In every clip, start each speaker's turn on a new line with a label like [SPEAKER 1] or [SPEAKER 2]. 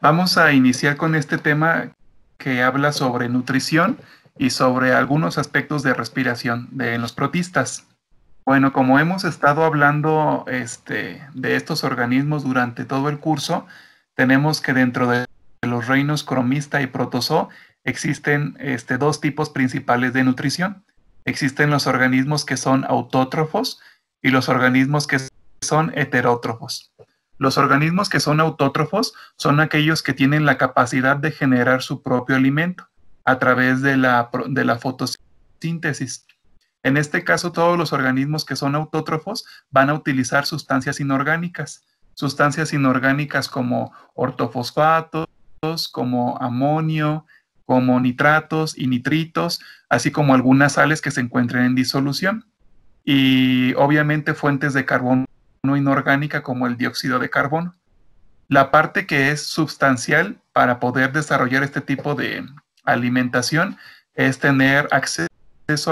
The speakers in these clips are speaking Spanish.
[SPEAKER 1] Vamos a iniciar con este tema que habla sobre nutrición y sobre algunos aspectos de respiración de los protistas. Bueno, como hemos estado hablando de estos organismos durante todo el curso, tenemos que dentro de los reinos cromista y protozoo existen dos tipos principales de nutrición. Existen los organismos que son autótrofos y los organismos que son heterótrofos. Los organismos que son autótrofos son aquellos que tienen la capacidad de generar su propio alimento a través de la fotosíntesis. En este caso, todos los organismos que son autótrofos van a utilizar sustancias inorgánicas como ortofosfatos, como amonio, como nitratos y nitritos, así como algunas sales que se encuentren en disolución. Y obviamente fuentes de carbono inorgánica como el dióxido de carbono. La parte que es sustancial para poder desarrollar este tipo de alimentación es tener acceso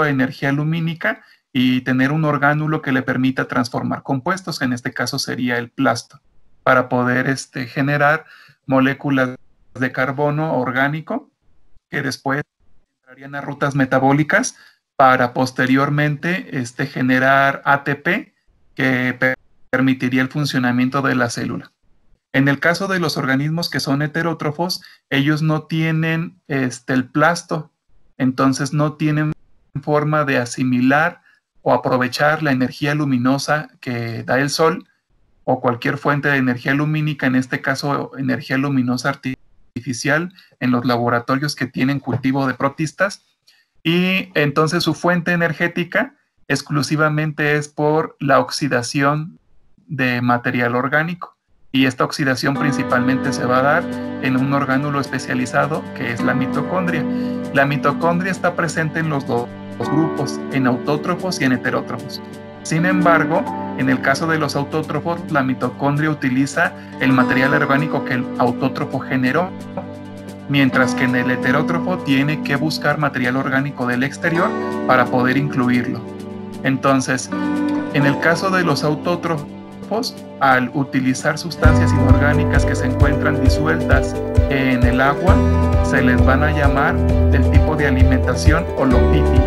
[SPEAKER 1] a energía lumínica y tener un orgánulo que le permita transformar compuestos, en este caso sería el plasto, para poder generar moléculas de carbono orgánico que después entrarían a rutas metabólicas para posteriormente generar ATP que permitiría el funcionamiento de la célula. En el caso de los organismos que son heterótrofos, ellos no tienen el plasto, entonces no tienen forma de asimilar o aprovechar la energía luminosa que da el sol o cualquier fuente de energía lumínica, en este caso energía luminosa artificial en los laboratorios que tienen cultivo de protistas, y entonces su fuente energética exclusivamente es por la oxidación de material orgánico, y esta oxidación principalmente se va a dar en un orgánulo especializado que es la mitocondria. La mitocondria está presente en los dos grupos, en autótrofos y en heterótrofos. Sin embargo, en el caso de los autótrofos, la mitocondria utiliza el material orgánico que el autótrofo generó, mientras que en el heterótrofo tiene que buscar material orgánico del exterior para poder incluirlo. Entonces, en el caso de los autótrofos, al utilizar sustancias inorgánicas que se encuentran disueltas en el agua, se les van a llamar del tipo de alimentación holofítica,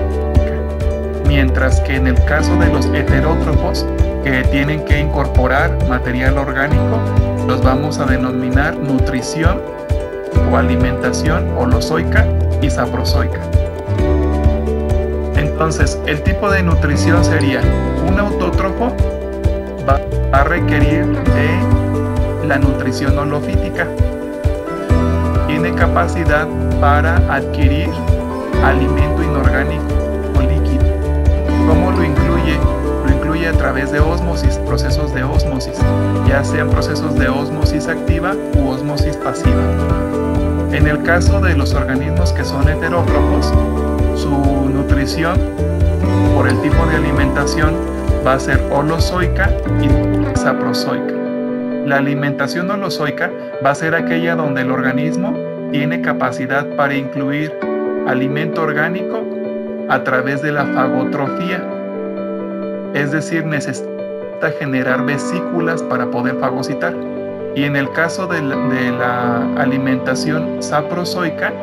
[SPEAKER 1] mientras que en el caso de los heterótrofos, que tienen que incorporar material orgánico, los vamos a denominar nutrición o alimentación holozoica y saprozoica. Entonces, el tipo de nutrición sería: un autótrofo va a requerir de la nutrición holofítica. Tiene capacidad para adquirir alimento inorgánico o líquido. ¿Cómo lo incluye? Lo incluye a través de ósmosis, procesos de ósmosis, ya sean procesos de ósmosis activa u ósmosis pasiva. En el caso de los organismos que son heterótrofos, su nutrición por el tipo de alimentación va a ser holozoica y saprozoica. La alimentación holozoica va a ser aquella donde el organismo tiene capacidad para incluir alimento orgánico a través de la fagotrofía, es decir, necesita generar vesículas para poder fagocitar. Y en el caso de la alimentación saprozoica,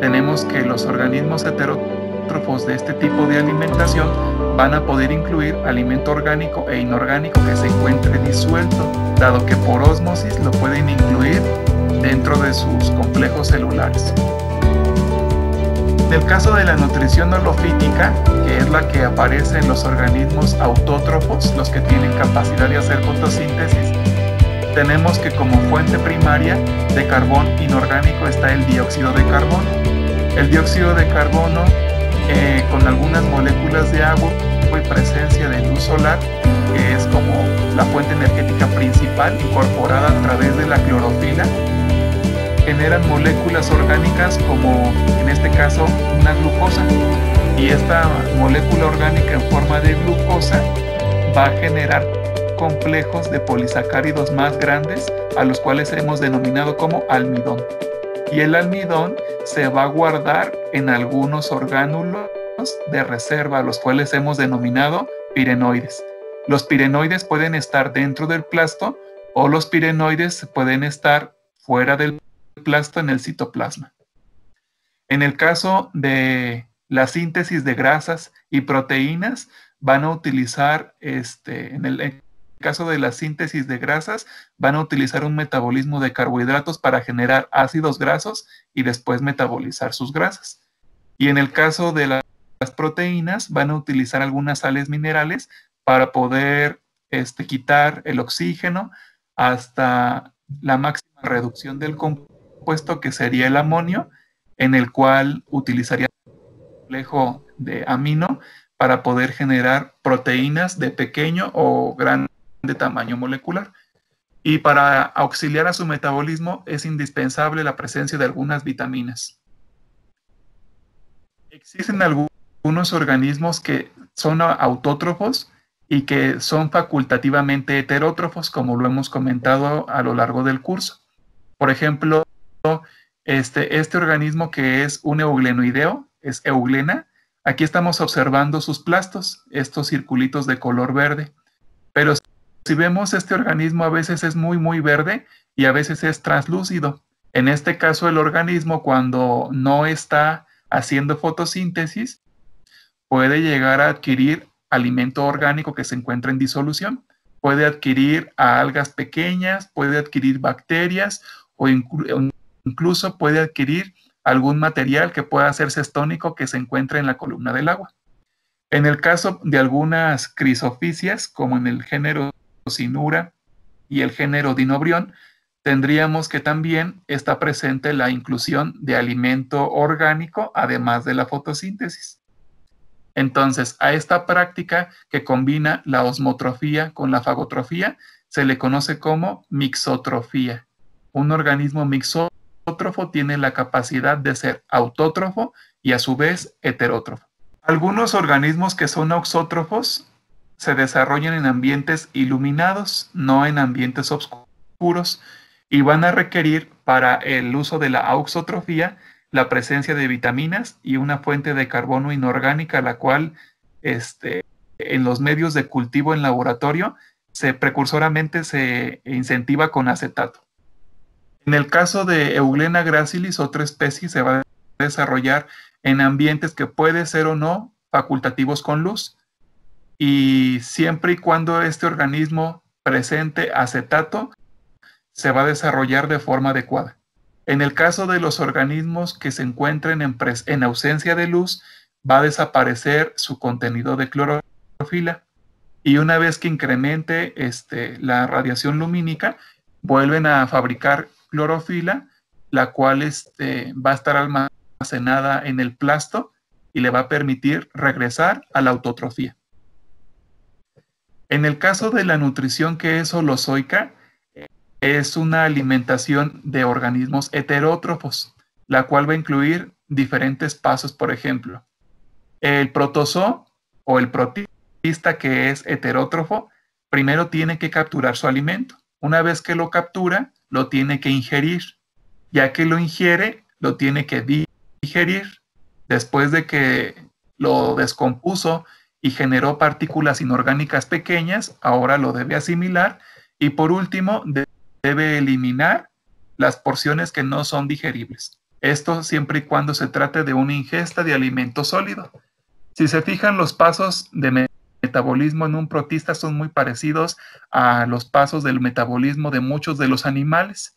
[SPEAKER 1] tenemos que los organismos heterótrofos de este tipo de alimentación van a poder incluir alimento orgánico e inorgánico que se encuentre disuelto, dado que por ósmosis lo pueden incluir dentro de sus complejos celulares. En el caso de la nutrición holofítica, que es la que aparece en los organismos autótrofos, los que tienen capacidad de hacer fotosíntesis, tenemos que como fuente primaria de carbón inorgánico está el dióxido de carbono. El dióxido de carbono con algunas moléculas de agua y presencia de luz solar, que es como la fuente energética principal incorporada a través de la clorofila, generan moléculas orgánicas como en este caso una glucosa, y esta molécula orgánica en forma de glucosa va a generar complejos de polisacáridos más grandes, a los cuales hemos denominado como almidón. Y el almidón se va a guardar en algunos orgánulos de reserva, los cuales hemos denominado pirenoides. Los pirenoides pueden estar dentro del plasto o los pirenoides pueden estar fuera del plasto en el citoplasma. En el caso de la síntesis de grasas y proteínas, van a utilizar, en el caso de la síntesis de grasas, van a utilizar un metabolismo de carbohidratos para generar ácidos grasos y después metabolizar sus grasas. Y en el caso de las proteínas, van a utilizar algunas sales minerales para poder quitar el oxígeno hasta la máxima reducción del compuesto, que sería el amonio, en el cual utilizaría el complejo de amino para poder generar proteínas de pequeño o grande tamaño molecular. Y para auxiliar a su metabolismo es indispensable la presencia de algunas vitaminas. Existen algunos organismos que son autótrofos y que son facultativamente heterótrofos, como lo hemos comentado a lo largo del curso. Por ejemplo, este organismo que es un euglenoideo, es euglena. Aquí estamos observando sus plastos, estos circulitos de color verde. Pero si vemos este organismo, a veces es muy verde y a veces es translúcido. En este caso, el organismo, cuando no está haciendo fotosíntesis, puede llegar a adquirir alimento orgánico que se encuentra en disolución. Puede adquirir a algas pequeñas, puede adquirir bacterias o incluso puede adquirir algún material que pueda hacerse estónico que se encuentra en la columna del agua. En el caso de algunas crisofisias, como en el género Cynura y el género Dinobrión, tendríamos que también está presente la inclusión de alimento orgánico, además de la fotosíntesis. Entonces, a esta práctica que combina la osmotrofía con la fagotrofía, se le conoce como mixotrofía. Un organismo mixótrofo tiene la capacidad de ser autótrofo y a su vez heterótrofo. Algunos organismos que son auxótrofos se desarrollan en ambientes iluminados, no en ambientes oscuros, y van a requerir para el uso de la auxotrofía la presencia de vitaminas y una fuente de carbono inorgánica, la cual en los medios de cultivo en laboratorio precursoramente se incentiva con acetato. En el caso de Euglena gracilis, otra especie se va a desarrollar en ambientes que puede ser o no facultativos con luz, y siempre y cuando este organismo presente acetato, se va a desarrollar de forma adecuada. En el caso de los organismos que se encuentren en ausencia de luz, va a desaparecer su contenido de clorofila, y una vez que incremente la radiación lumínica, vuelven a fabricar clorofila, la cual va a estar almacenada en el plasto y le va a permitir regresar a la autotrofía. En el caso de la nutrición que es holozoica, es una alimentación de organismos heterótrofos, la cual va a incluir diferentes pasos. Por ejemplo, el protozoo o el protista, que es heterótrofo, primero tiene que capturar su alimento. Una vez que lo captura, lo tiene que ingerir. Ya que lo ingiere, lo tiene que digerir. Después de que lo descompuso y generó partículas inorgánicas pequeñas, ahora lo debe asimilar, y por último debe eliminar las porciones que no son digeribles. Esto siempre y cuando se trate de una ingesta de alimento sólido. Si se fijan, los pasos de metabolismo en un protista son muy parecidos a los pasos del metabolismo de muchos de los animales,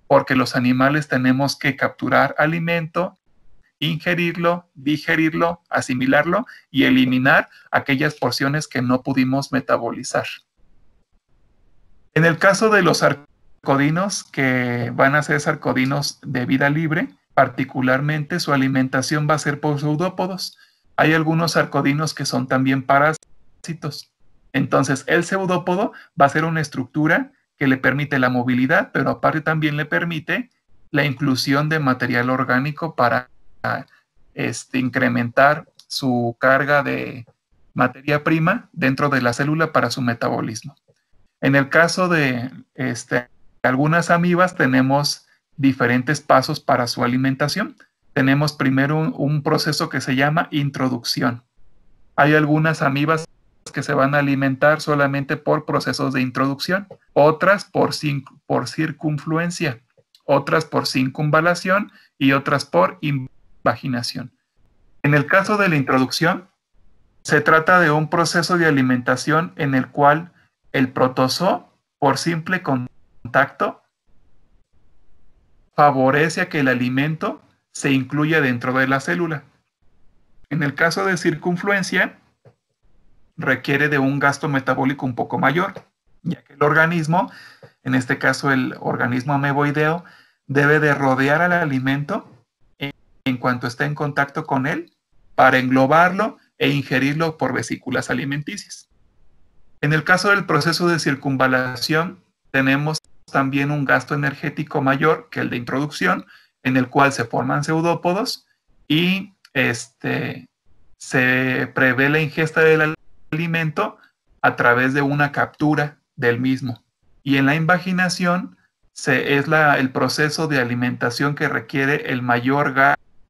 [SPEAKER 1] porque los animales tenemos que capturar alimento, ingerirlo, digerirlo, asimilarlo y eliminar aquellas porciones que no pudimos metabolizar. En el caso de los sarcodinos, que van a ser sarcodinos de vida libre, particularmente su alimentación va a ser por pseudópodos. Hay algunos sarcodinos que son también parásitos. Entonces, el pseudópodo va a ser una estructura que le permite la movilidad, pero aparte también le permite la inclusión de material orgánico para incrementar su carga de materia prima dentro de la célula para su metabolismo. En el caso de algunas amibas, tenemos diferentes pasos para su alimentación. Tenemos primero un proceso que se llama introducción. Hay algunas amibas que se van a alimentar solamente por procesos de introducción, otras por circunfluencia, otras por circunvalación y otras por invaginación. En el caso de la introducción, se trata de un proceso de alimentación en el cual el protozoo, por simple contacto, favorece a que el alimento se incluya dentro de la célula. En el caso de circunfluencia, requiere de un gasto metabólico un poco mayor, ya que el organismo, en este caso el organismo ameboideo, debe de rodear al alimento en cuanto esté en contacto con él para englobarlo e ingerirlo por vesículas alimenticias. En el caso del proceso de circunvalación, tenemos también un gasto energético mayor que el de introducción, en el cual se forman pseudópodos y se prevé la ingesta del alimento a través de una captura del mismo. Y en la invaginación es el proceso de alimentación que requiere el mayor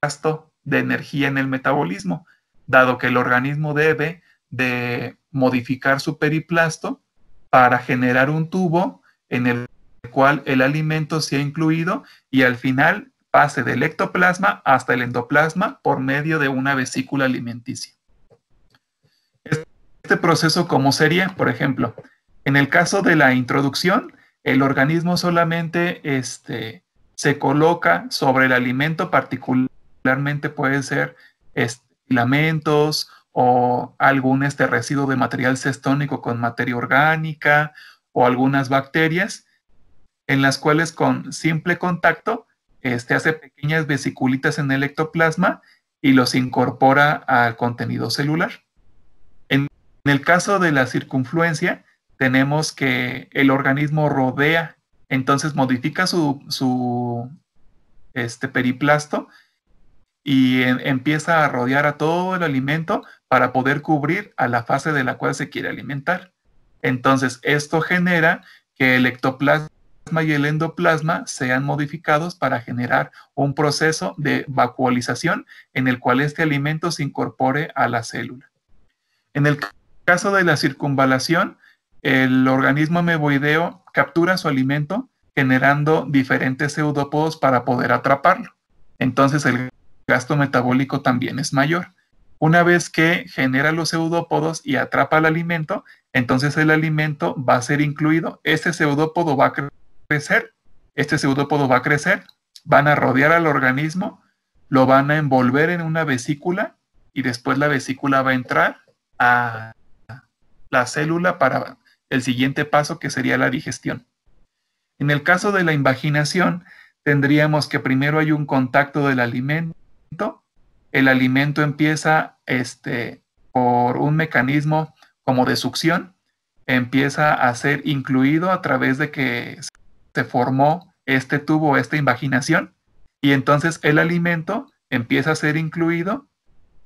[SPEAKER 1] gasto de energía en el metabolismo, dado que el organismo debe de modificar su periplasto para generar un tubo en el cual el alimento sea incluido y al final pase del ectoplasma hasta el endoplasma por medio de una vesícula alimenticia. Este proceso, ¿cómo sería? Por ejemplo, en el caso de la introducción, el organismo solamente se coloca sobre el alimento, particularmente puede ser filamentos o algún residuo de material cestónico con materia orgánica o algunas bacterias, en las cuales con simple contacto hace pequeñas vesiculitas en el ectoplasma y los incorpora al contenido celular. En el caso de la circunfluencia, tenemos que el organismo rodea, entonces modifica su periplasto y empieza a rodear a todo el alimento para poder cubrir a la fase de la cual se quiere alimentar. Entonces, esto genera que el ectoplasma y el endoplasma sean modificados para generar un proceso de vacuolización en el cual este alimento se incorpore a la célula. En el caso de la circunvalación, el organismo ameboideo captura su alimento generando diferentes pseudópodos para poder atraparlo. Entonces el gasto metabólico también es mayor. Una vez que genera los pseudópodos y atrapa el alimento, entonces el alimento va a ser incluido. Este pseudópodo va a crecer, van a rodear al organismo, lo van a envolver en una vesícula y después la vesícula va a entrar a la célula para el siguiente paso, que sería la digestión. En el caso de la invaginación, tendríamos que primero hay un contacto del alimento. El alimento empieza por un mecanismo como de succión, empieza a ser incluido a través de que se formó este tubo, esta invaginación, y entonces el alimento empieza a ser incluido,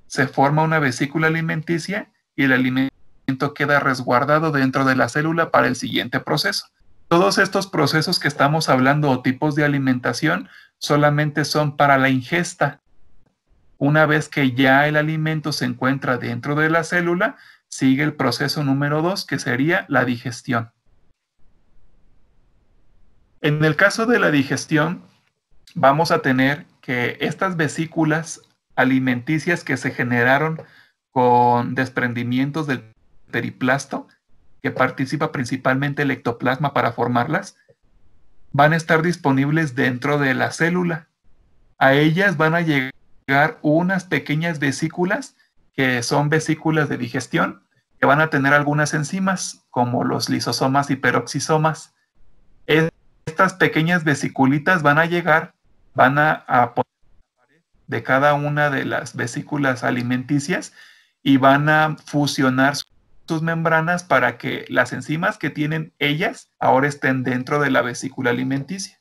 [SPEAKER 1] se forma una vesícula alimenticia y el alimento queda resguardado dentro de la célula para el siguiente proceso. Todos estos procesos que estamos hablando o tipos de alimentación solamente son para la ingesta. Una vez que ya el alimento se encuentra dentro de la célula, sigue el proceso número 2, que sería la digestión. En el caso de la digestión, vamos a tener que estas vesículas alimenticias que se generaron con desprendimientos del periplasto, que participa principalmente el ectoplasma para formarlas, van a estar disponibles dentro de la célula. A ellas van a llegar unas pequeñas vesículas que son vesículas de digestión, que van a tener algunas enzimas, como los lisosomas y peroxisomas. Estas pequeñas vesiculitas van a llegar, van a poner la pared de cada una de las vesículas alimenticias y van a fusionar sus membranas para que las enzimas que tienen ellas ahora estén dentro de la vesícula alimenticia.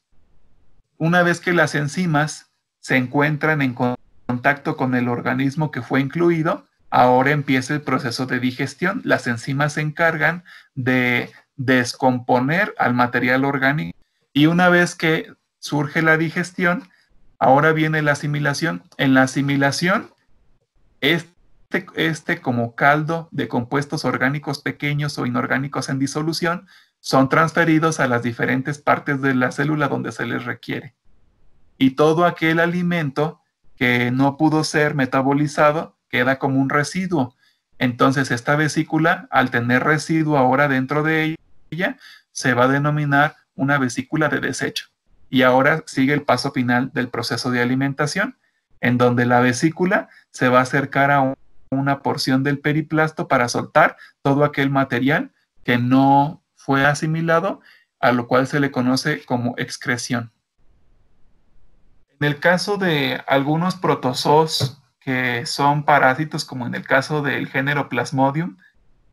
[SPEAKER 1] Una vez que las enzimas se encuentran en contacto con el organismo que fue incluido, ahora empieza el proceso de digestión. Las enzimas se encargan de descomponer al material orgánico y una vez que surge la digestión, ahora viene la asimilación. En la asimilación, como caldo de compuestos orgánicos pequeños o inorgánicos en disolución son transferidos a las diferentes partes de la célula donde se les requiere. Y todo aquel alimento que no pudo ser metabolizado queda como un residuo. Entonces esta vesícula, al tener residuo ahora dentro de ella, se va a denominar una vesícula de desecho. Y ahora sigue el paso final del proceso de alimentación, en donde la vesícula se va a acercar a una porción del periplasto para soltar todo aquel material que no fue asimilado, a lo cual se le conoce como excreción. En el caso de algunos protozoos que son parásitos, como en el caso del género Plasmodium,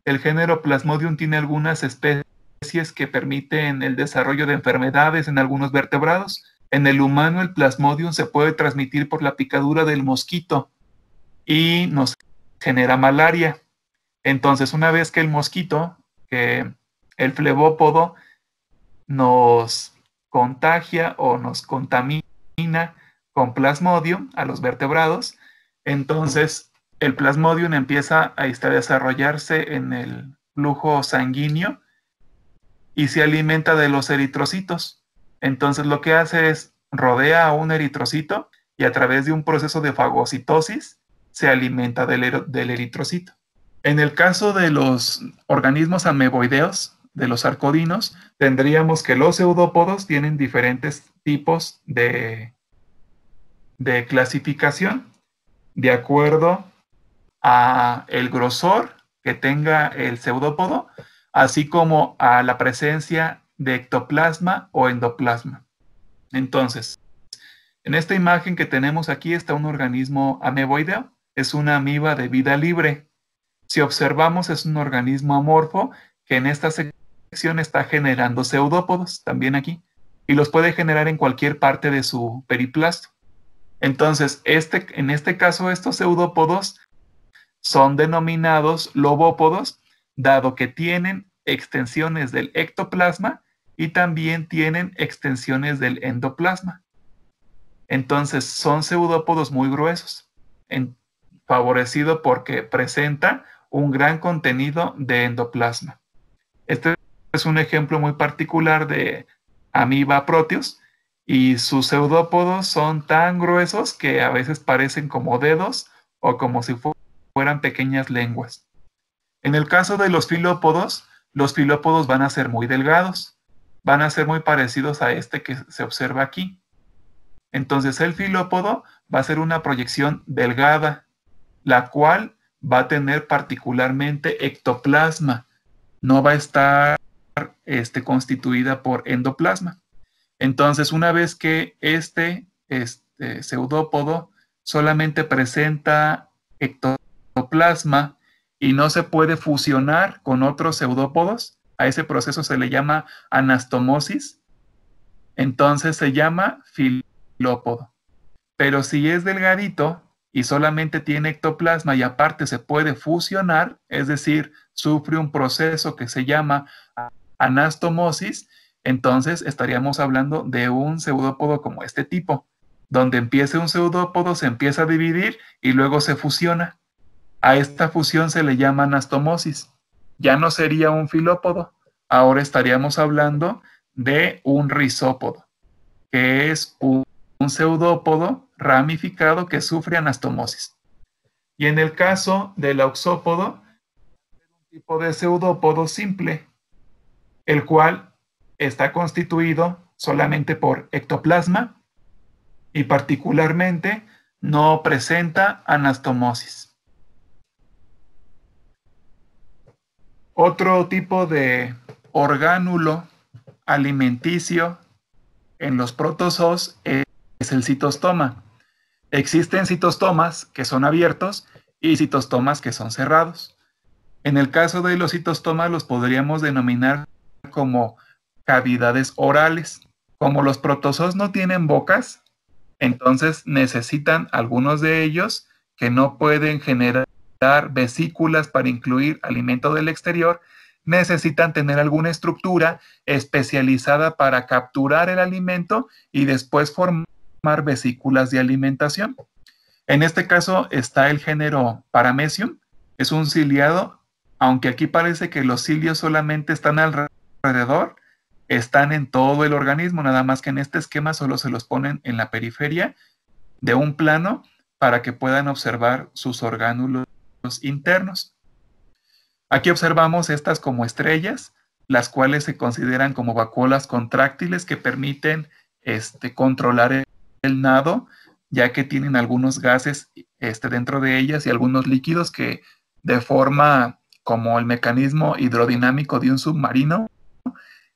[SPEAKER 1] el género Plasmodium tiene algunas especies que permiten el desarrollo de enfermedades en algunos vertebrados. En el humano, el Plasmodium se puede transmitir por la picadura del mosquito y nos genera malaria. Entonces, una vez que el mosquito, que el flebópodo, nos contagia o nos contamina con Plasmodium a los vertebrados, entonces el Plasmodium empieza a desarrollarse en el flujo sanguíneo y se alimenta de los eritrocitos. Entonces lo que hace es rodea a un eritrocito y a través de un proceso de fagocitosis se alimenta del eritrocito. En el caso de los organismos ameboideos, de los arcodinos, tendríamos que los pseudópodos tienen diferentes tipos de clasificación de acuerdo a el grosor que tenga el pseudópodo, así como a la presencia de ectoplasma o endoplasma. Entonces, en esta imagen que tenemos aquí está un organismo ameboideo, es una amiba de vida libre. Si observamos, es un organismo amorfo que en esta sección está generando pseudópodos, también aquí, y los puede generar en cualquier parte de su periplasto. Entonces, en este caso, estos pseudópodos son denominados lobópodos, dado que tienen extensiones del ectoplasma y también tienen extensiones del endoplasma. Entonces, son pseudópodos muy gruesos, favorecido porque presenta un gran contenido de endoplasma. Este es un ejemplo muy particular de Amoeba proteus, y sus pseudópodos son tan gruesos que a veces parecen como dedos o como si fueran pequeñas lenguas. En el caso de los filópodos van a ser muy delgados, van a ser muy parecidos a este que se observa aquí. Entonces el filópodo va a ser una proyección delgada, la cual va a tener particularmente ectoplasma, no va a estar constituida por endoplasma. Entonces, una vez que este pseudópodo solamente presenta ectoplasma y no se puede fusionar con otros pseudópodos, a ese proceso se le llama anastomosis, entonces se llama filópodo. Pero si es delgadito y solamente tiene ectoplasma y aparte se puede fusionar, es decir, sufre un proceso que se llama anastomosis, entonces estaríamos hablando de un pseudópodo como este tipo, donde empieza un pseudópodo, se empieza a dividir y luego se fusiona. A esta fusión se le llama anastomosis. Ya no sería un filópodo, ahora estaríamos hablando de un rizópodo, que es un pseudópodo ramificado que sufre anastomosis. Y en el caso del auxópodo, es un tipo de pseudópodo simple, el cual está constituido solamente por ectoplasma y particularmente no presenta anastomosis. Otro tipo de orgánulo alimenticio en los protozoos es el citostoma. Existen citostomas que son abiertos y citostomas que son cerrados. En el caso de los citostomas los podríamos denominar como cavidades orales. Como los protozoos no tienen bocas, entonces necesitan algunos de ellos que no pueden generar vesículas para incluir alimento del exterior, necesitan tener alguna estructura especializada para capturar el alimento y después formar vesículas de alimentación. En este caso está el género Paramecium, es un ciliado, aunque aquí parece que los cilios solamente están alrededor alrededor están en todo el organismo, nada más que en este esquema solo se los ponen en la periferia de un plano para que puedan observar sus orgánulos internos. Aquí observamos estas como estrellas, las cuales se consideran como vacuolas contráctiles que permiten controlar el nado, ya que tienen algunos gases dentro de ellas y algunos líquidos que de forma como el mecanismo hidrodinámico de un submarino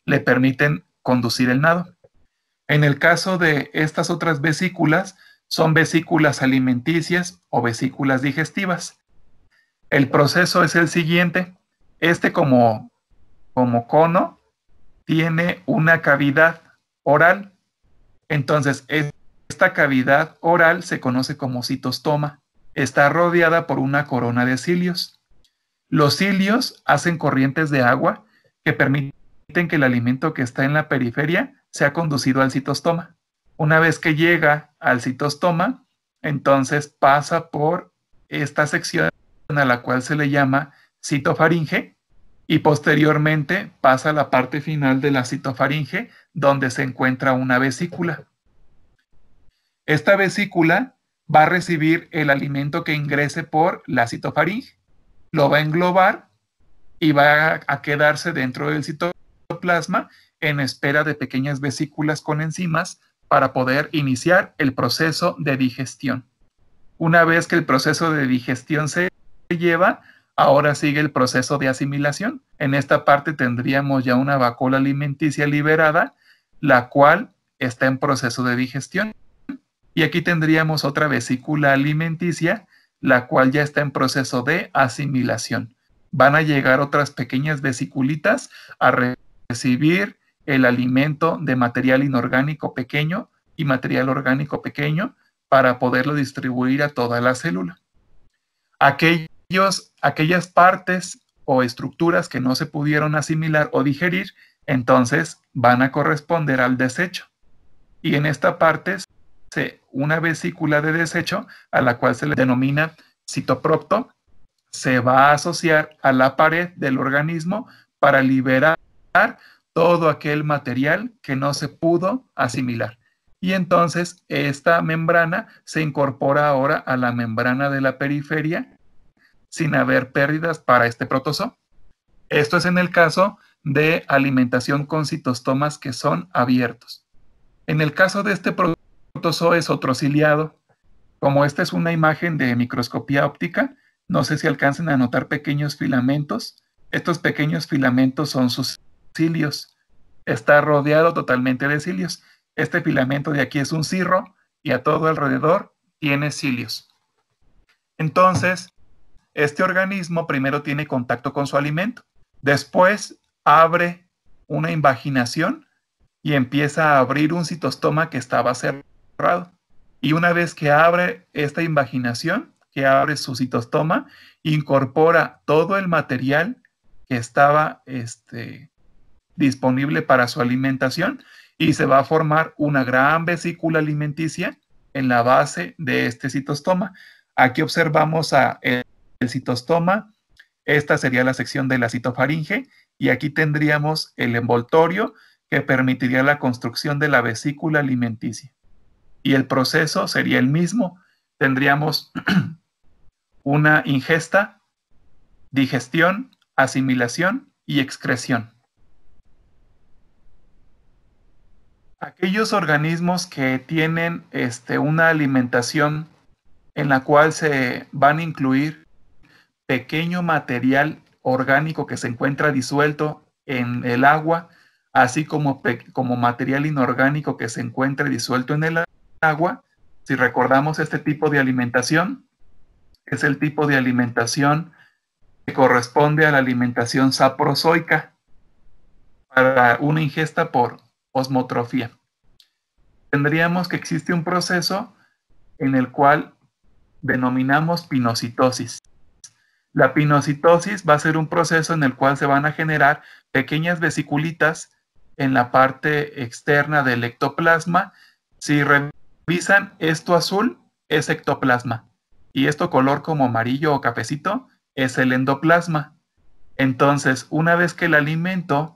[SPEAKER 1] le permiten conducir el nado. En el caso de estas otras vesículas, son vesículas alimenticias o vesículas digestivas. El proceso es el siguiente. Como cono tiene una cavidad oral. Entonces, esta cavidad oral se conoce como citostoma. Está rodeada por una corona de cilios. Los cilios hacen corrientes de agua que permiten que el alimento que está en la periferia sea conducido al citostoma. Una vez que llega al citostoma, entonces pasa por esta sección a la cual se le llama citofaringe y posteriormente pasa a la parte final de la citofaringe donde se encuentra una vesícula. Esta vesícula va a recibir el alimento que ingrese por la citofaringe, lo va a englobar y va a quedarse dentro del citoplasma en espera de pequeñas vesículas con enzimas para poder iniciar el proceso de digestión. Una vez que el proceso de digestión se lleva, ahora sigue el proceso de asimilación. En esta parte tendríamos ya una vacuola alimenticia liberada, la cual está en proceso de digestión. Y aquí tendríamos otra vesícula alimenticia, la cual ya está en proceso de asimilación. Van a llegar otras pequeñas vesiculitas a recibir el alimento de material inorgánico pequeño y material orgánico pequeño para poderlo distribuir a toda la célula. Aquellas partes o estructuras que no se pudieron asimilar o digerir, entonces van a corresponder al desecho. Y en esta parte, una vesícula de desecho, a la cual se le denomina citoprocto, se va a asociar a la pared del organismo para liberar todo aquel material que no se pudo asimilar. Y entonces esta membrana se incorpora ahora a la membrana de la periferia sin haber pérdidas para este protozoo. Esto es en el caso de alimentación con citostomas que son abiertos. En el caso de este protozoo es otro ciliado. Como esta es una imagen de microscopía óptica, no sé si alcancen a notar pequeños filamentos. Estos pequeños filamentos son sus cilios. Está rodeado totalmente de cilios. Este filamento de aquí es un cirro y a todo alrededor tiene cilios. Entonces, este organismo primero tiene contacto con su alimento. Después abre una invaginación y empieza a abrir un citostoma que estaba cerrado. Y una vez que abre esta invaginación, que abre su citostoma, incorpora todo el material que estaba disponible para su alimentación y se va a formar una gran vesícula alimenticia en la base de este citostoma. Aquí observamos el citostoma. Esta sería la sección de la citofaringe y aquí tendríamos el envoltorio que permitiría la construcción de la vesícula alimenticia. Y el proceso sería el mismo. Tendríamos una ingesta, digestión, asimilación y excreción. Aquellos organismos que tienen una alimentación en la cual se van a incluir pequeño material orgánico que se encuentra disuelto en el agua, así como material inorgánico que se encuentra disuelto en el agua. Si recordamos este tipo de alimentación, es el tipo de alimentación que corresponde a la alimentación saprozoica para una ingesta por osmotrofía. Tendríamos que existe un proceso en el cual denominamos pinocitosis. La pinocitosis va a ser un proceso en el cual se van a generar pequeñas vesiculitas en la parte externa del ectoplasma. Si revisan, esto azul es ectoplasma y esto color como amarillo o cafecito es el endoplasma. Entonces, una vez que el alimento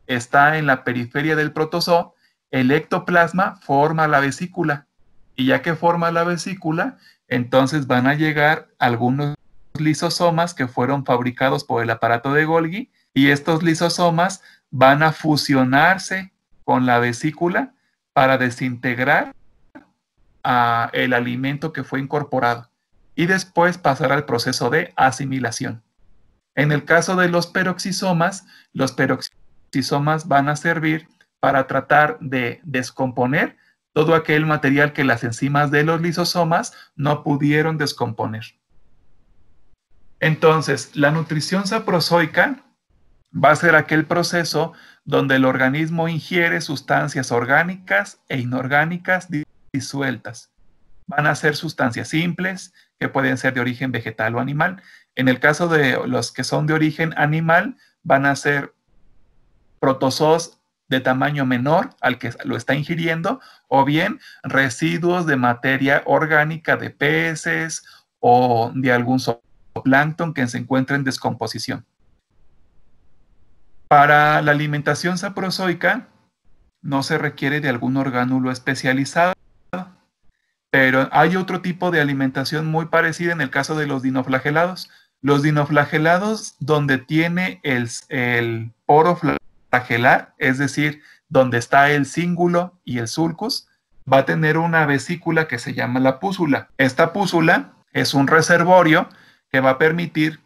[SPEAKER 1] está en la periferia del protozoo, el ectoplasma forma la vesícula. Y ya que forma la vesícula, entonces van a llegar algunos lisosomas que fueron fabricados por el aparato de Golgi, y estos lisosomas van a fusionarse con la vesícula para desintegrar el alimento que fue incorporado y después pasar al proceso de asimilación. En el caso de los peroxisomas van a servir para tratar de descomponer todo aquel material que las enzimas de los lisosomas no pudieron descomponer. Entonces, la nutrición saprozoica va a ser aquel proceso donde el organismo ingiere sustancias orgánicas e inorgánicas disueltas. Van a ser sustancias simples, que pueden ser de origen vegetal o animal. En el caso de los que son de origen animal, van a ser protozoos de tamaño menor al que lo está ingiriendo, o bien residuos de materia orgánica de peces o de algún zooplancton que se encuentre en descomposición. Para la alimentación saprozoica no se requiere de algún orgánulo especializado, pero hay otro tipo de alimentación muy parecida en el caso de los dinoflagelados. Los dinoflagelados, donde tiene el poro flagelar, es decir, donde está el cíngulo y el sulcus, va a tener una vesícula que se llama la púsula. Esta púsula es un reservorio que va a permitir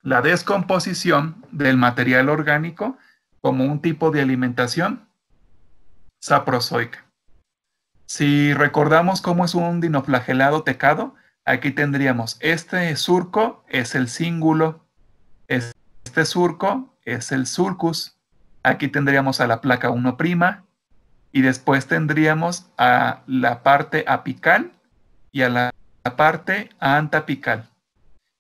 [SPEAKER 1] la descomposición del material orgánico como un tipo de alimentación saprozoica. Si recordamos cómo es un dinoflagelado tecado, aquí tendríamos este surco es el cíngulo, este surco es el sulcus, aquí tendríamos a la placa 1' y después tendríamos a la parte apical y a la parte antapical.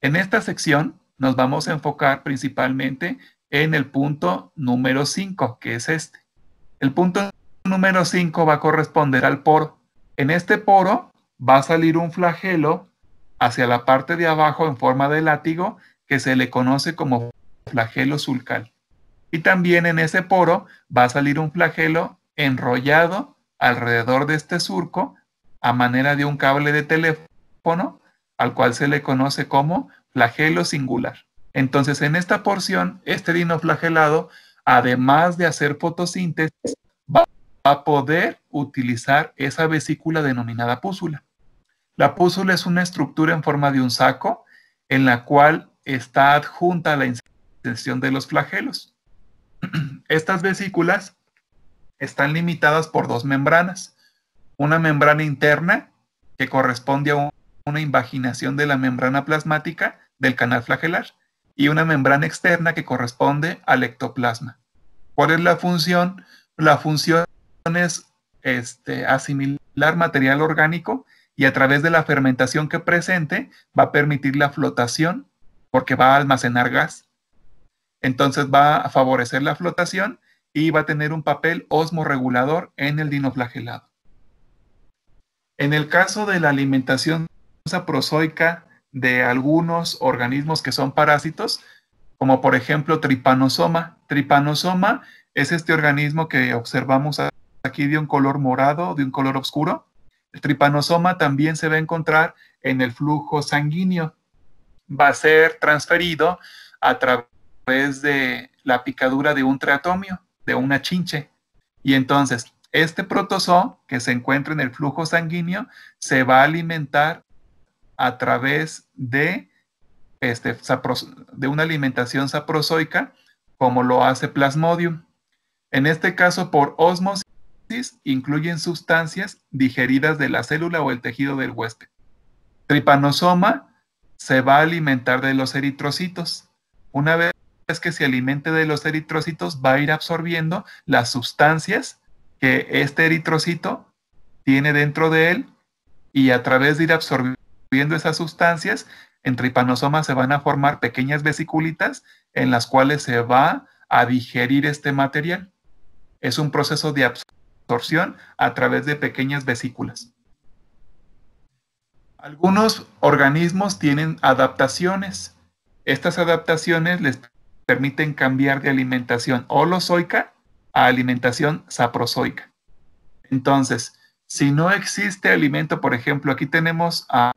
[SPEAKER 1] En esta sección nos vamos a enfocar principalmente en el punto número 5, que es este. El punto número 5 va a corresponder al poro. En este poro va a salir un flagelo hacia la parte de abajo en forma de látigo que se le conoce como flagelo sulcal. Y también en ese poro va a salir un flagelo enrollado alrededor de este surco a manera de un cable de teléfono al cual se le conoce como flagelo singular. Entonces, en esta porción, este dinoflagelado, además de hacer fotosíntesis, va a poder utilizar esa vesícula denominada púsula. La púsula es una estructura en forma de un saco en la cual está adjunta la inserción de los flagelos. Estas vesículas están limitadas por dos membranas. Una membrana interna que corresponde a una invaginación de la membrana plasmática del canal flagelar y una membrana externa que corresponde al ectoplasma. ¿Cuál es la función? La función es asimilar material orgánico y a través de la fermentación que presente va a permitir la flotación porque va a almacenar gas. Entonces va a favorecer la flotación y va a tener un papel osmorregulador en el dinoflagelado. En el caso de la alimentación saprozoica de algunos organismos que son parásitos, como por ejemplo Trypanosoma. Trypanosoma es este organismo que observamos aquí de un color morado, de un color oscuro. El Trypanosoma también se va a encontrar en el flujo sanguíneo. Va a ser transferido a través de la picadura de un triatomio, de una chinche. Y entonces, este protozoo que se encuentra en el flujo sanguíneo se va a alimentar a través de una alimentación saprozoica, como lo hace Plasmodium. En este caso, por ósmosis, incluyen sustancias digeridas de la célula o el tejido del huésped. Trypanosoma se va a alimentar de los eritrocitos. Una vez que se alimente de los eritrocitos, va a ir absorbiendo las sustancias que este eritrocito tiene dentro de él y a través de ir absorbiendo esas sustancias, en Trypanosoma se van a formar pequeñas vesiculitas en las cuales se va a digerir este material. Es un proceso de absorción a través de pequeñas vesículas. Algunos organismos tienen adaptaciones. Estas adaptaciones les permiten cambiar de alimentación holozoica a alimentación saprozoica. Entonces, si no existe alimento, por ejemplo, aquí tenemos a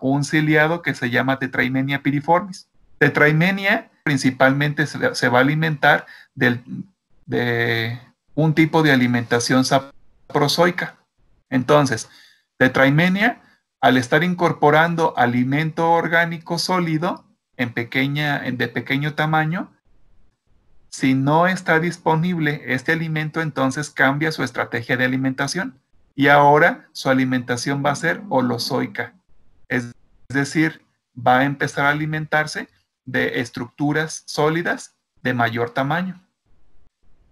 [SPEAKER 1] un ciliado que se llama Tetraimenia piriformis. Tetraimenia principalmente se va a alimentar de un tipo de alimentación saprozoica. Entonces, Tetraimenia, al estar incorporando alimento orgánico sólido de pequeño tamaño, si no está disponible este alimento, entonces cambia su estrategia de alimentación y ahora su alimentación va a ser holozoica. Es decir, va a empezar a alimentarse de estructuras sólidas de mayor tamaño.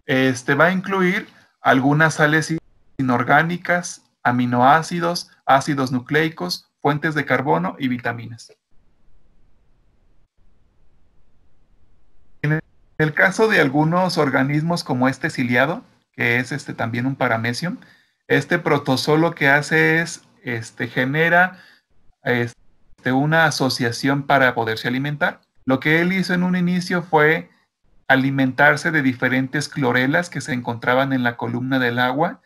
[SPEAKER 1] Va a incluir algunas sales inorgánicas, aminoácidos, ácidos nucleicos, fuentes de carbono y vitaminas. En el caso de algunos organismos como este ciliado, que es también un paramecium, este protozoo lo que hace es genera una asociación para poderse alimentar. Lo que él hizo en un inicio fue alimentarse de diferentes clorelas que se encontraban en la columna del agua,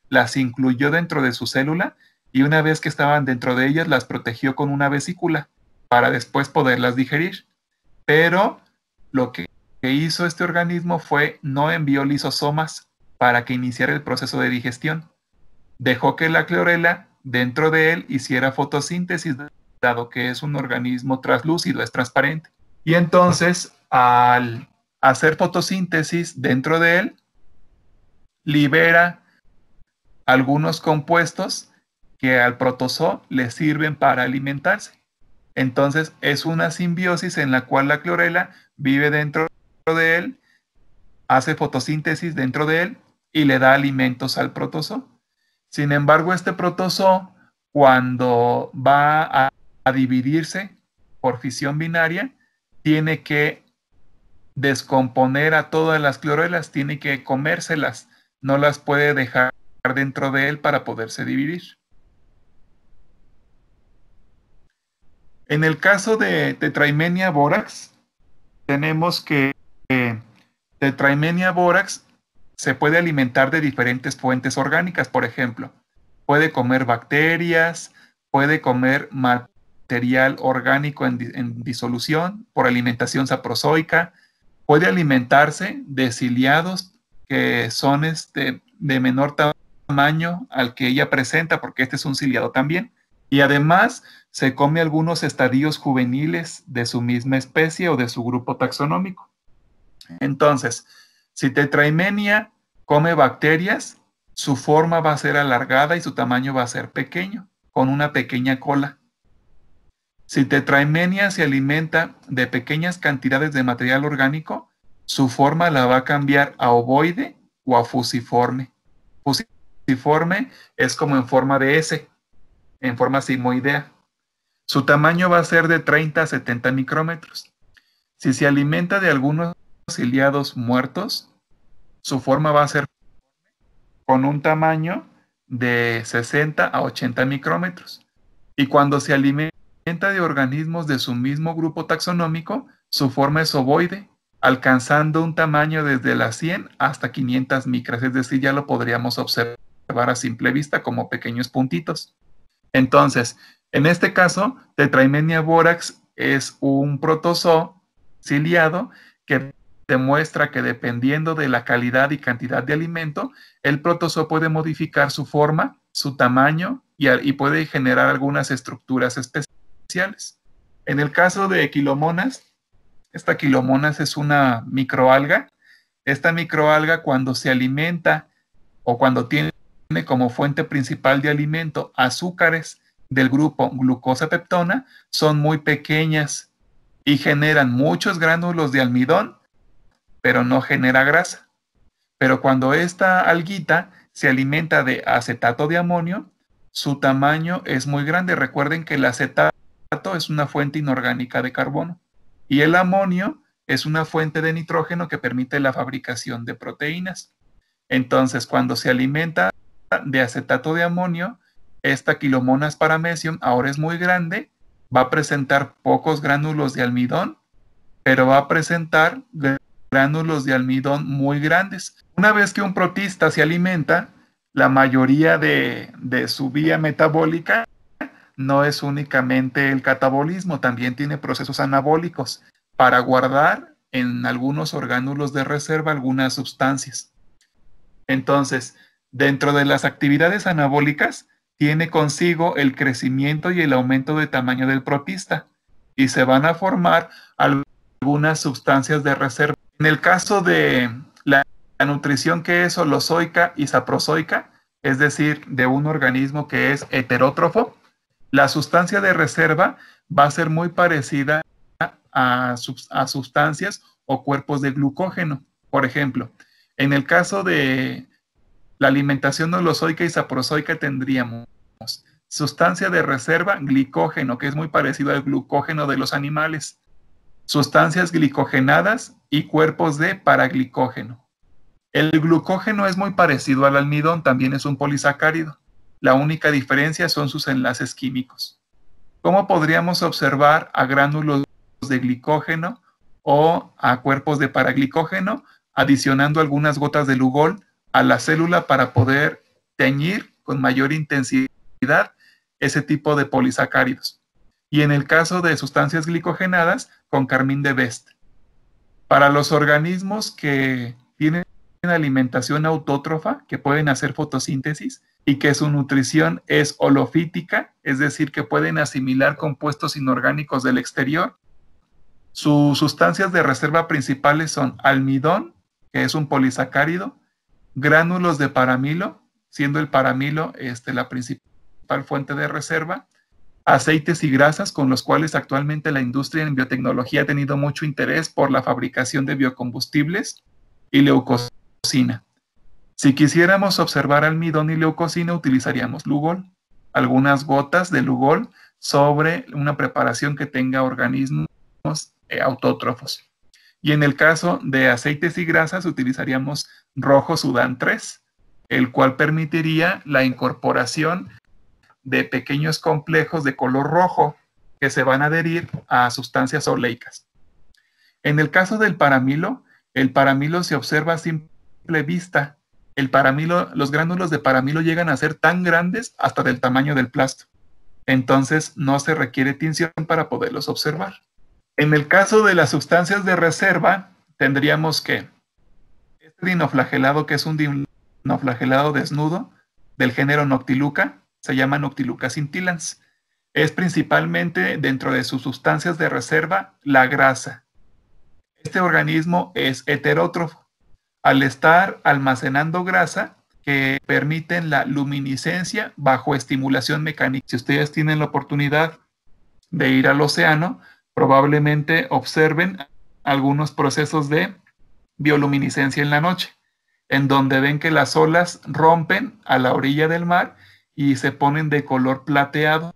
[SPEAKER 1] las incluyó dentro de su célula y una vez que estaban dentro de ellas las protegió con una vesícula para después poderlas digerir. Pero lo que hizo este organismo fue no envió lisosomas para que iniciara el proceso de digestión. Dejó que la clorela dentro de él hiciera fotosíntesis, dado que es un organismo translúcido, es transparente. Y entonces, al hacer fotosíntesis dentro de él, libera algunos compuestos que al protozoo le sirven para alimentarse. Entonces, es una simbiosis en la cual la clorela vive dentro de él, hace fotosíntesis dentro de él y le da alimentos al protozoo. Sin embargo, este protozoo, cuando va a dividirse por fisión binaria, tiene que descomponer a todas las clorelas, tiene que comérselas, no las puede dejar dentro de él para poderse dividir. En el caso de Tetraimenia borax, tenemos que Tetraimenia borax se puede alimentar de diferentes fuentes orgánicas, por ejemplo, puede comer bacterias, puede comer material orgánico en disolución por alimentación saprozoica, puede alimentarse de ciliados que son de menor tamaño al que ella presenta, porque este es un ciliado también, y además se come algunos estadios juveniles de su misma especie o de su grupo taxonómico. Entonces, si Tetraimenia come bacterias, su forma va a ser alargada y su tamaño va a ser pequeño, con una pequeña cola. Si Tetraimenia se alimenta de pequeñas cantidades de material orgánico, su forma la va a cambiar a ovoide o a fusiforme. Fusiforme es como en forma de S, en forma sigmoidea. Su tamaño va a ser de 30 a 70 micrómetros. Si se alimenta de algunos ciliados muertos, su forma va a ser con un tamaño de 60 a 80 micrómetros. Y cuando se alimenta de organismos de su mismo grupo taxonómico, su forma es ovoide, alcanzando un tamaño desde las 100 hasta 500 micras, es decir, ya lo podríamos observar a simple vista como pequeños puntitos. Entonces, en este caso, Tetraimenia borax es un protozoo ciliado que demuestra que dependiendo de la calidad y cantidad de alimento, el protozoo puede modificar su forma, su tamaño y puede generar algunas estructuras especiales. En el caso de Quilomonas, esta Quilomonas es una microalga. Esta microalga, cuando se alimenta o cuando tiene como fuente principal de alimento azúcares del grupo glucosa-peptona, son muy pequeñas y generan muchos gránulos de almidón, pero no genera grasa. Pero cuando esta alguita se alimenta de acetato de amonio, su tamaño es muy grande. Recuerden que el acetato es una fuente inorgánica de carbono y el amonio es una fuente de nitrógeno que permite la fabricación de proteínas. Entonces, cuando se alimenta de acetato de amonio, esta Quilomonas paramecium ahora es muy grande, va a presentar pocos gránulos de almidón, pero va a presentar gránulos de almidón muy grandes. Una vez que un protista se alimenta, la mayoría de su vía metabólica no es únicamente el catabolismo, también tiene procesos anabólicos para guardar en algunos orgánulos de reserva algunas sustancias. Entonces, dentro de las actividades anabólicas, tiene consigo el crecimiento y el aumento de tamaño del protista y se van a formar algunas sustancias de reserva. En el caso de la nutrición que es holozoica y saprozoica, es decir, de un organismo que es heterótrofo, la sustancia de reserva va a ser muy parecida a sustancias o cuerpos de glucógeno. Por ejemplo, en el caso de la alimentación holozoica y saprozoica tendríamos sustancia de reserva, glicógeno, que es muy parecido al glucógeno de los animales, sustancias glicogenadas y cuerpos de paraglicógeno. El glucógeno es muy parecido al almidón, también es un polisacárido. La única diferencia son sus enlaces químicos. ¿Cómo podríamos observar a gránulos de glicógeno o a cuerpos de paraglicógeno adicionando algunas gotas de Lugol a la célula para poder teñir con mayor intensidad ese tipo de polisacáridos? Y en el caso de sustancias glicogenadas, con carmín de Best. Para los organismos que tienen alimentación autótrofa, que pueden hacer fotosíntesis y que su nutrición es holofítica, es decir, que pueden asimilar compuestos inorgánicos del exterior, sus sustancias de reserva principales son almidón, que es un polisacárido, gránulos de paramilo, siendo el paramilo la principal fuente de reserva, aceites y grasas con los cuales actualmente la industria en biotecnología ha tenido mucho interés por la fabricación de biocombustibles, y leucocina. Si quisiéramos observar almidón y leucocina, utilizaríamos Lugol, algunas gotas de Lugol sobre una preparación que tenga organismos autótrofos. Y en el caso de aceites y grasas, utilizaríamos rojo Sudán 3, el cual permitiría la incorporación de pequeños complejos de color rojo que se van a adherir a sustancias oleicas. En el caso del paramilo, el paramilo se observa a simple vista. El paramilo, los gránulos de paramilo llegan a ser tan grandes hasta del tamaño del plasto. Entonces no se requiere tinción para poderlos observar. En el caso de las sustancias de reserva, tendríamos que este dinoflagelado, que es un dinoflagelado desnudo del género Noctiluca, se llama Noctiluca scintillans. Es principalmente dentro de sus sustancias de reserva la grasa. Este organismo es heterótrofo. Al estar almacenando grasa que permiten la luminiscencia bajo estimulación mecánica. Si ustedes tienen la oportunidad de ir al océano, probablemente observen algunos procesos de bioluminiscencia en la noche, en donde ven que las olas rompen a la orilla del mar y se ponen de color plateado.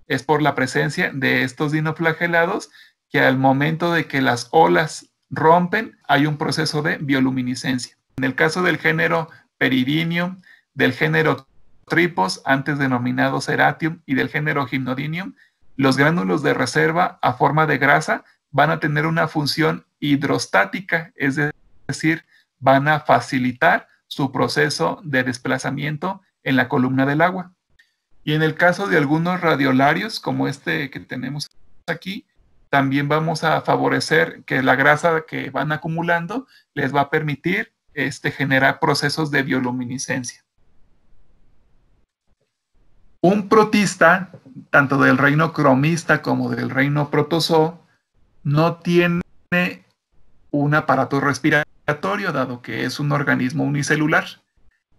[SPEAKER 1] Es por la presencia de estos dinoflagelados que al momento de que las olas rompen, hay un proceso de bioluminiscencia. En el caso del género Peridinium, del género Tripos, antes denominado Ceratium, y del género Gymnodinium, los gránulos de reserva a forma de grasa van a tener una función hidrostática, es decir, van a facilitar su proceso de desplazamiento en la columna del agua. Y en el caso de algunos radiolarios, como este que tenemos aquí, también vamos a favorecer que la grasa que van acumulando les va a permitir generar procesos de bioluminiscencia. Un protista, tanto del reino cromista como del reino protozoo, no tiene un aparato respiratorio, dado que es un organismo unicelular.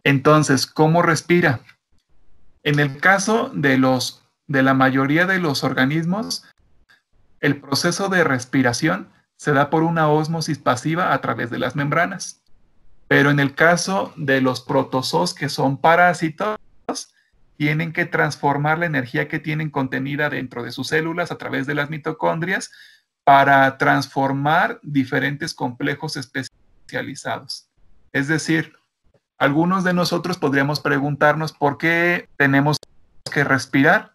[SPEAKER 1] Entonces, ¿cómo respira? En el caso de la mayoría de los organismos, el proceso de respiración se da por una ósmosis pasiva a través de las membranas. Pero en el caso de los protozoos, que son parásitos, tienen que transformar la energía que tienen contenida dentro de sus células a través de las mitocondrias para transformar diferentes complejos especializados. Es decir, algunos de nosotros podríamos preguntarnos por qué tenemos que respirar,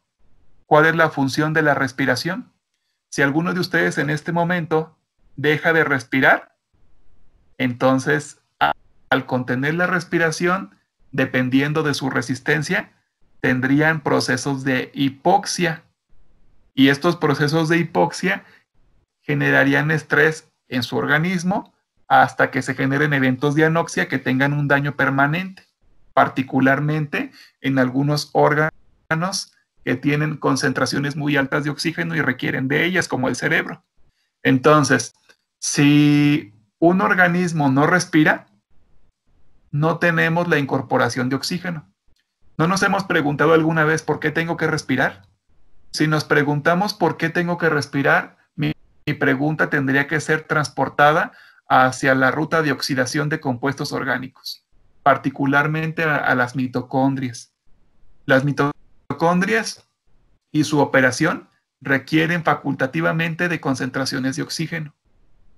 [SPEAKER 1] cuál es la función de la respiración. Si alguno de ustedes en este momento deja de respirar, Entonces, al contener la respiración, dependiendo de su resistencia, tendrían procesos de hipoxia. Y estos procesos de hipoxia generarían estrés en su organismo hasta que se generen eventos de anoxia que tengan un daño permanente, particularmente en algunos órganos que tienen concentraciones muy altas de oxígeno y requieren de ellas, como el cerebro. Entonces, si un organismo no respira, no tenemos la incorporación de oxígeno. ¿No nos hemos preguntado alguna vez por qué tengo que respirar? Si nos preguntamos por qué tengo que respirar, mi pregunta tendría que ser transportada hacia la ruta de oxidación de compuestos orgánicos, particularmente a las mitocondrias. Las mitocondrias y su operación requieren facultativamente de concentraciones de oxígeno.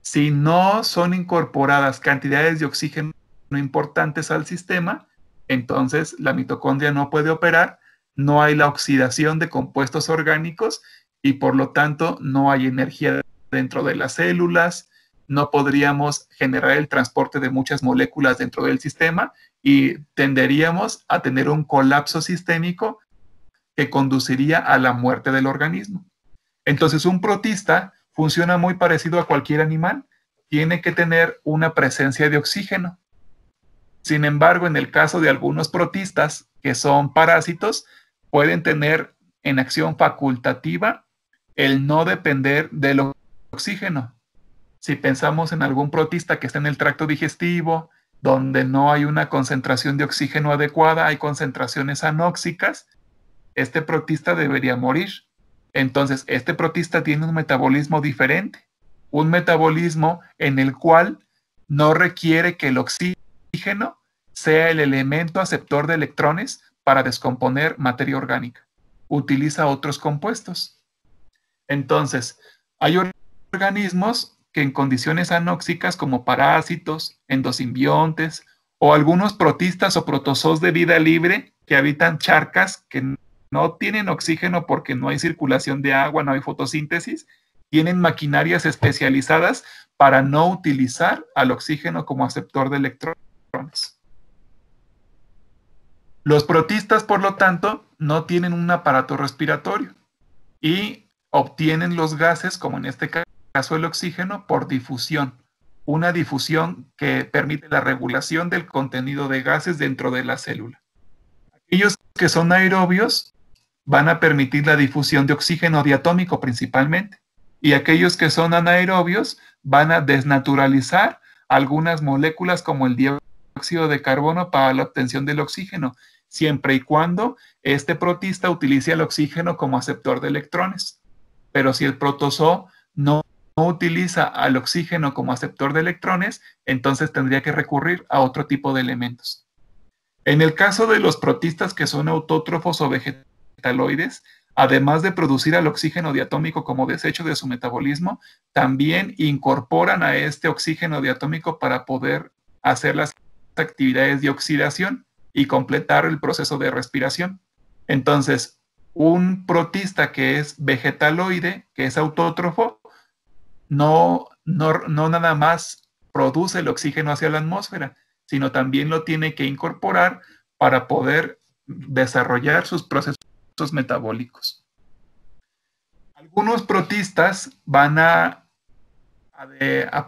[SPEAKER 1] Si no son incorporadas cantidades de oxígeno importantes al sistema, entonces la mitocondria no puede operar, no hay la oxidación de compuestos orgánicos y por lo tanto no hay energía dentro de las células, no podríamos generar el transporte de muchas moléculas dentro del sistema y tenderíamos a tener un colapso sistémico que conduciría a la muerte del organismo. Entonces, un protista funciona muy parecido a cualquier animal, tiene que tener una presencia de oxígeno. Sin embargo, en el caso de algunos protistas que son parásitos, pueden tener en acción facultativa el no depender del oxígeno. Si pensamos en algún protista que está en el tracto digestivo, donde no hay una concentración de oxígeno adecuada, hay concentraciones anóxicas, este protista debería morir. Entonces, este protista tiene un metabolismo diferente, un metabolismo en el cual no requiere que el oxígeno sea el elemento aceptor de electrones para descomponer materia orgánica. Utiliza otros compuestos. Entonces, hay organismos que en condiciones anóxicas como parásitos, endosimbiontes o algunos protistas o protozoos de vida libre que habitan charcas que no tienen oxígeno porque no hay circulación de agua, no hay fotosíntesis, tienen maquinarias especializadas para no utilizar al oxígeno como aceptor de electrones. Los protistas, por lo tanto, no tienen un aparato respiratorio y obtienen los gases, como en este caso el oxígeno, por difusión. Una difusión que permite la regulación del contenido de gases dentro de la célula. Aquellos que son aerobios van a permitir la difusión de oxígeno diatómico principalmente. Y aquellos que son anaerobios van a desnaturalizar algunas moléculas como el dióxido de carbono para la obtención del oxígeno, siempre y cuando este protista utilice el oxígeno como aceptor de electrones. Pero si el protozoo no utiliza al oxígeno como aceptor de electrones, entonces tendría que recurrir a otro tipo de elementos. En el caso de los protistas que son autótrofos o vegetaloides, además de producir al oxígeno diatómico como desecho de su metabolismo, también incorporan a este oxígeno diatómico para poder hacer las actividades de oxidación y completar el proceso de respiración. Entonces, un protista que es vegetaloide, que es autótrofo, no nada más produce el oxígeno hacia la atmósfera, sino también lo tiene que incorporar para poder desarrollar sus procesos metabólicos. Algunos protistas van a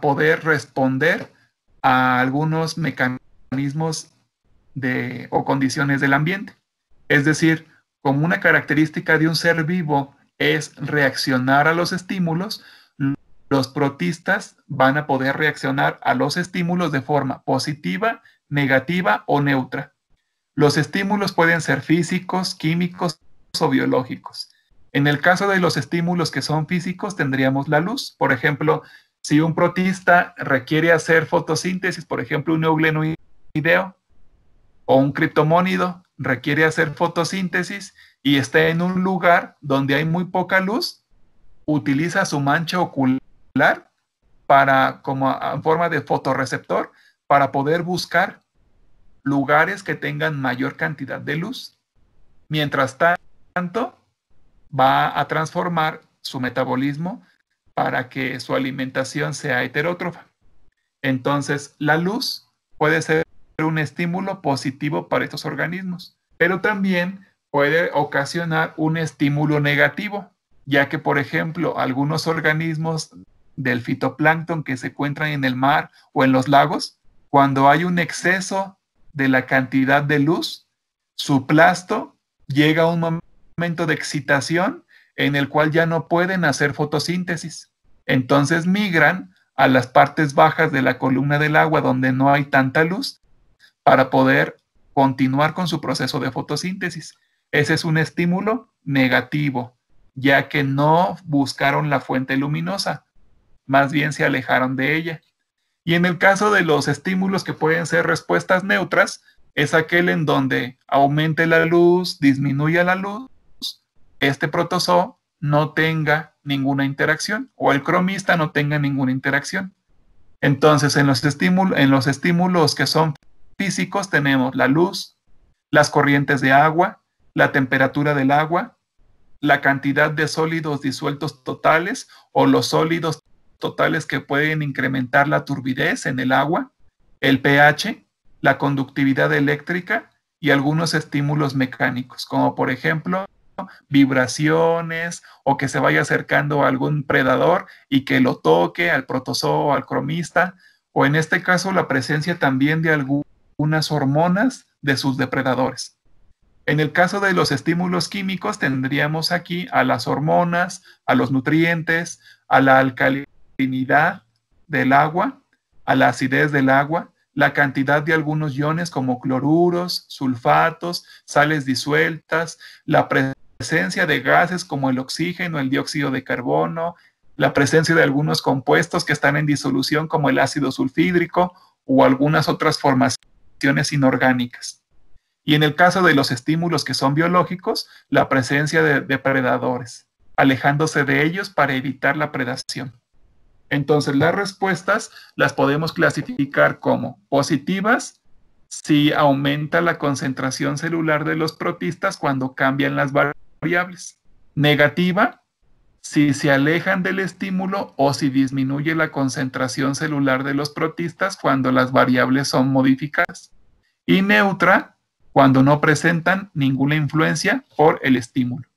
[SPEAKER 1] poder responder a algunos mecanismos o condiciones del ambiente. Es decir, como una característica de un ser vivo es reaccionar a los estímulos, los protistas van a poder reaccionar a los estímulos de forma positiva, negativa o neutra. Los estímulos pueden ser físicos, químicos o biológicos. En el caso de los estímulos que son físicos, tendríamos la luz. Por ejemplo, si un protista requiere hacer fotosíntesis, por ejemplo, un euglenoideo o un criptomónido requiere hacer fotosíntesis y está en un lugar donde hay muy poca luz, utiliza su mancha ocular como en forma de fotorreceptor para poder buscar lugares que tengan mayor cantidad de luz. Mientras tanto, va a transformar su metabolismo para que su alimentación sea heterótrofa. Entonces, la luz puede ser un estímulo positivo para estos organismos, pero también puede ocasionar un estímulo negativo, ya que, por ejemplo, algunos organismos del fitoplancton que se encuentran en el mar o en los lagos, cuando hay un exceso de la cantidad de luz, su plasto llega a un momento de excitación en el cual ya no pueden hacer fotosíntesis. Entonces migran a las partes bajas de la columna del agua donde no hay tanta luz para poder continuar con su proceso de fotosíntesis. Ese es un estímulo negativo, ya que no buscaron la fuente luminosa, más bien se alejaron de ella. Y en el caso de los estímulos que pueden ser respuestas neutras, es aquel en donde aumente la luz, disminuya la luz, este protozoo no tenga ninguna interacción o el cromista no tenga ninguna interacción. Entonces, en los estímulos que son físicos tenemos la luz, las corrientes de agua, la temperatura del agua, la cantidad de sólidos disueltos totales o los sólidos totales que pueden incrementar la turbidez en el agua, el pH, la conductividad eléctrica y algunos estímulos mecánicos, como por ejemplo vibraciones o que se vaya acercando a algún predador y que lo toque al protozoo, al cromista, o en este caso la presencia también de algunas hormonas de sus depredadores. En el caso de los estímulos químicos tendríamos aquí a las hormonas, a los nutrientes, a la alcalinidad del agua, a la acidez del agua, la cantidad de algunos iones como cloruros, sulfatos, sales disueltas, la presencia de gases como el oxígeno, el dióxido de carbono, la presencia de algunos compuestos que están en disolución como el ácido sulfídrico o algunas otras formaciones inorgánicas. Y en el caso de los estímulos que son biológicos, la presencia de depredadores, alejándose de ellos para evitar la predación. Entonces, las respuestas las podemos clasificar como positivas si aumenta la concentración celular de los protistas cuando cambian las variables. Negativa si se alejan del estímulo o si disminuye la concentración celular de los protistas cuando las variables son modificadas. Y neutra cuando no presentan ninguna influencia por el estímulo.